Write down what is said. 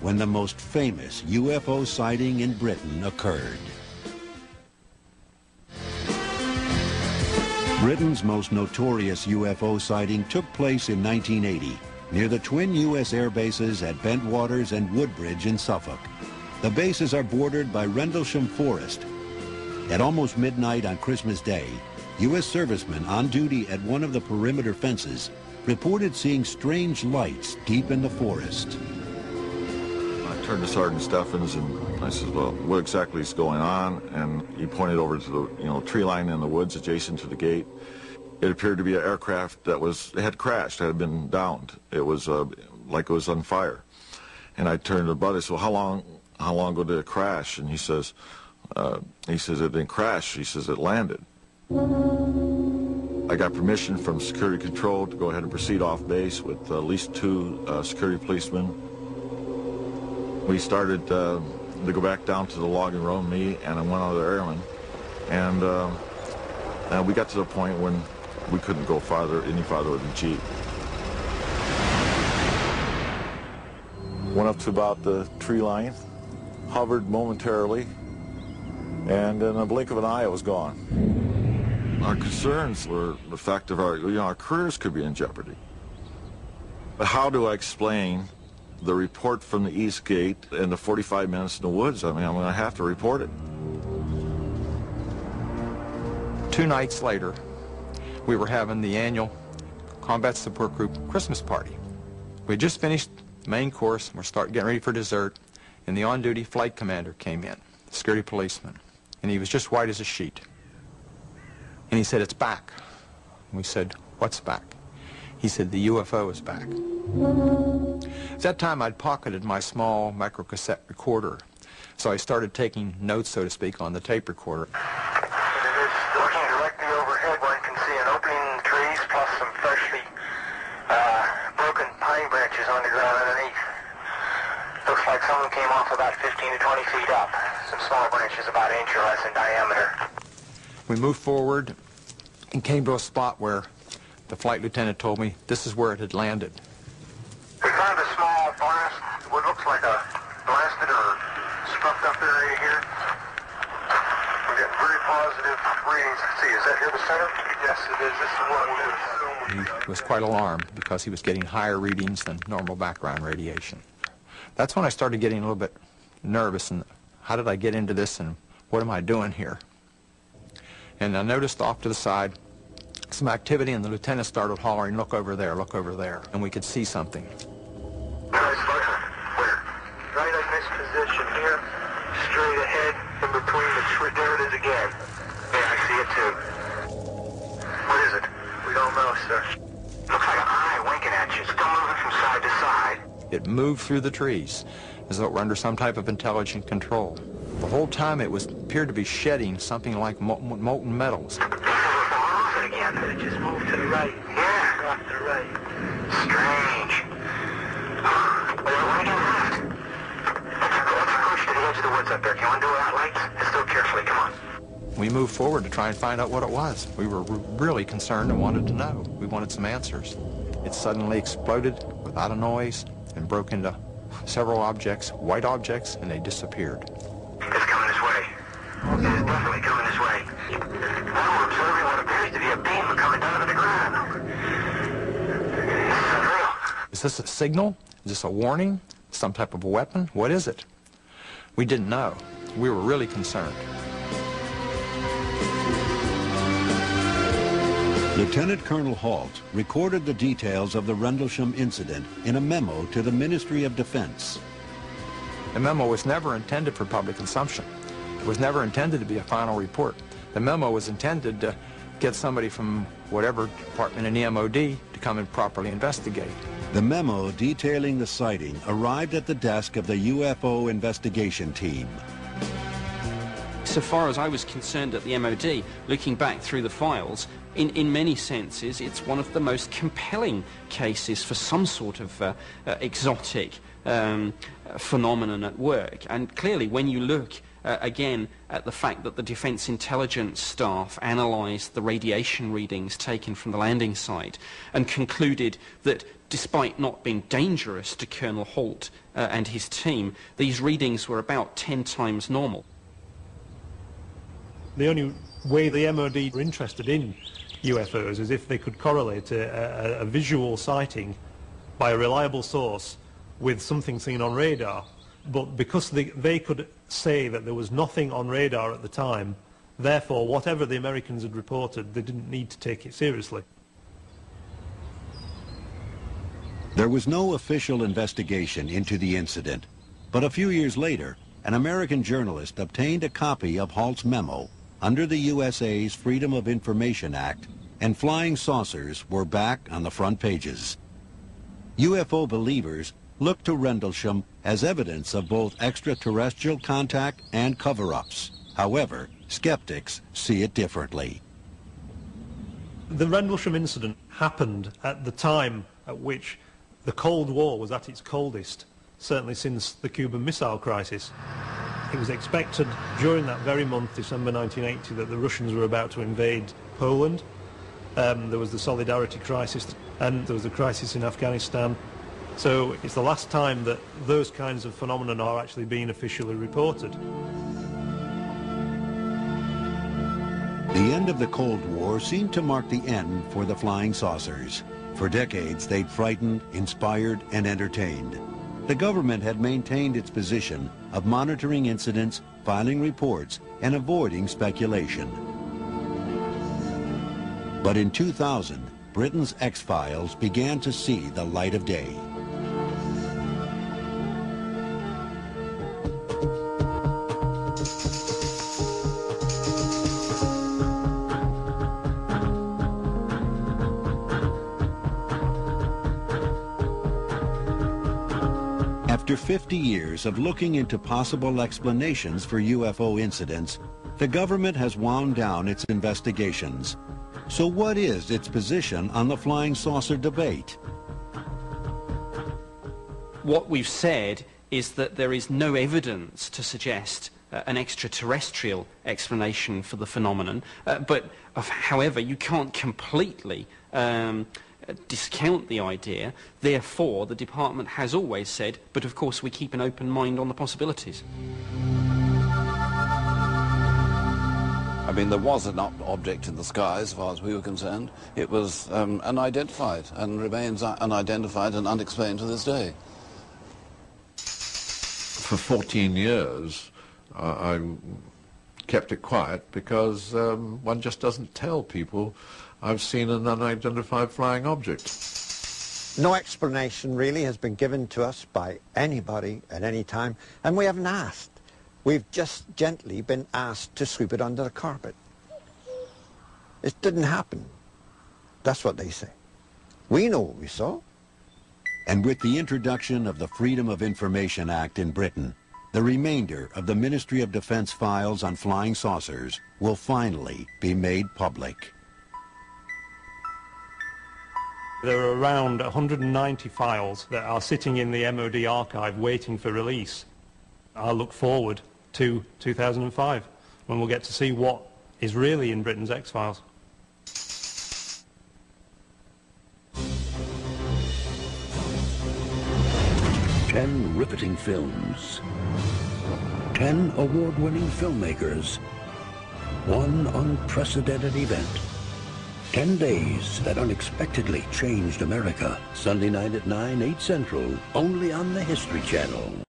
when the most famous UFO sighting in Britain occurred. Britain's most notorious UFO sighting took place in 1980 near the twin U.S. air bases at Bentwaters and Woodbridge in Suffolk. The bases are bordered by Rendlesham Forest. At almost midnight on Christmas Day, U.S. servicemen on duty at one of the perimeter fences reported seeing strange lights deep in the forest. I turned to Sergeant Steffens and I said, well, what exactly is going on? And he pointed over to the tree line in the woods adjacent to the gate. It appeared to be an aircraft that had crashed, had been downed. It was like it was on fire. And I turned to Bud, I said, well, how long ago did it crash? And he says it didn't crash. He says it landed. I got permission from security control to go ahead and proceed off base with at least 2 security policemen. We started to go back down to the logging room, me and one other airman, and we got to the point when we couldn't go any farther with the Jeep. Went up to about the tree line, hovered momentarily, and in a blink of an eye it was gone. Our concerns were the fact of our careers could be in jeopardy. But how do I explain the report from the East Gate and the 45 minutes in the woods? I mean, I'm going to have to report it. 2 nights later, we were having the annual Combat Support Group Christmas party. We had just finished the main course, and we're getting ready for dessert, and the on-duty flight commander came in, the security policeman, and he was just white as a sheet. And he said, it's back. And we said, what's back? He said, the UFO is back. At that time, I'd pocketed my small microcassette recorder, so I started taking notes, so to speak, on the tape recorder. Looking directly overhead, one can see an opening in the trees, plus some freshly broken pine branches on the ground underneath. Looks like someone came off about 15 to 20 feet up. Some small branches about an inch or less in diameter. We moved forward and came to a spot where the flight lieutenant told me this is where it had landed. We found a small blast, what looks like a blasted or scuffed up area here. We're getting very positive readings. Let's see, is that here the center? Yes, it is. This is what we assumed. He was quite alarmed because he was getting higher readings than normal background radiation. That's when I started getting a little bit nervous, and how did I get into this, and what am I doing here? And I noticed off to the side some activity, and the lieutenant started hollering, look over there, and we could see something. Nice, where? Right in this position here, straight ahead, in between the tree. There it is again. Yeah, I see it too. What is it? We don't know, sir. Looks like an eye winking at you, still moving from side to side. It moved through the trees as though it were under some type of intelligent control. The whole time it appeared to be shedding something like molten metals. Again, it just moved to the right. Yeah, off to the right. Strange. Well, again, left. Let's approach to the edge of the woods up there. Can you undo that lights? Just do it carefully, come on. We moved forward to try and find out what it was. We were really concerned and wanted to know. We wanted some answers. It suddenly exploded without a noise and broke into several objects, white objects, and they disappeared. It's coming this way. It is definitely coming this way. Now we're observing what appears to be a beam coming down to the ground. This is real. Is this a signal? Is this a warning? Some type of a weapon? What is it? We didn't know. We were really concerned. Lieutenant Colonel Halt recorded the details of the Rendlesham incident in a memo to the Ministry of Defense. The memo was never intended for public consumption. It was never intended to be a final report. The memo was intended to get somebody from whatever department in the MOD to come and properly investigate. The memo detailing the sighting arrived at the desk of the UFO investigation team. So far as I was concerned at the MOD, looking back through the files, in many senses, it's one of the most compelling cases for some sort of exotic phenomenon at work. And clearly, when you look again at the fact that the Defence Intelligence staff analysed the radiation readings taken from the landing site and concluded that despite not being dangerous to Colonel Holt and his team, these readings were about 10 times normal. The only way the MOD were interested in UFOs is if they could correlate a visual sighting by a reliable source with something seen on radar. But because they could say that there was nothing on radar at the time, therefore whatever the Americans had reported, they didn't need to take it seriously. There was no official investigation into the incident, but a few years later, an American journalist obtained a copy of Halt's memo under the USA's Freedom of Information Act, and flying saucers were back on the front pages. UFO believers looked to Rendlesham as evidence of both extraterrestrial contact and cover-ups. However, skeptics see it differently. The Rendlesham incident happened at the time at which the Cold War was at its coldest, certainly since the Cuban Missile Crisis. It was expected during that very month, December 1980, that the Russians were about to invade Poland. There was the Solidarity crisis, and there was the crisis in Afghanistan. So it's the last time that those kinds of phenomena are actually being officially reported. The end of the Cold War seemed to mark the end for the flying saucers. For decades, they'd frightened, inspired, and entertained. The government had maintained its position of monitoring incidents, filing reports, and avoiding speculation. But in 2000, Britain's X-Files began to see the light of day. After 50 years of looking into possible explanations for UFO incidents, the government has wound down its investigations. So what is its position on the flying saucer debate? What we've said is that there is no evidence to suggest an extraterrestrial explanation for the phenomenon, however, you can't completely discount the idea. Therefore, the department has always said, but of course we keep an open mind on the possibilities. I mean, there was an object in the sky as far as we were concerned. It was unidentified and remains unidentified and unexplained to this day. For 14 years, I kept it quiet because one just doesn't tell people I've seen an unidentified flying object. No explanation really has been given to us by anybody at any time, and we haven't asked. We've just gently been asked to sweep it under the carpet. It didn't happen. That's what they say. We know what we saw. And with the introduction of the Freedom of Information Act in Britain, the remainder of the Ministry of Defense files on flying saucers will finally be made public. There are around 190 files that are sitting in the MOD archive waiting for release. I look forward to 2005, when we'll get to see what is really in Britain's X-Files. 10 riveting films, 10 award-winning filmmakers, one unprecedented event, 10 days that unexpectedly changed America. Sunday night at 9, 8 Central, only on the History Channel.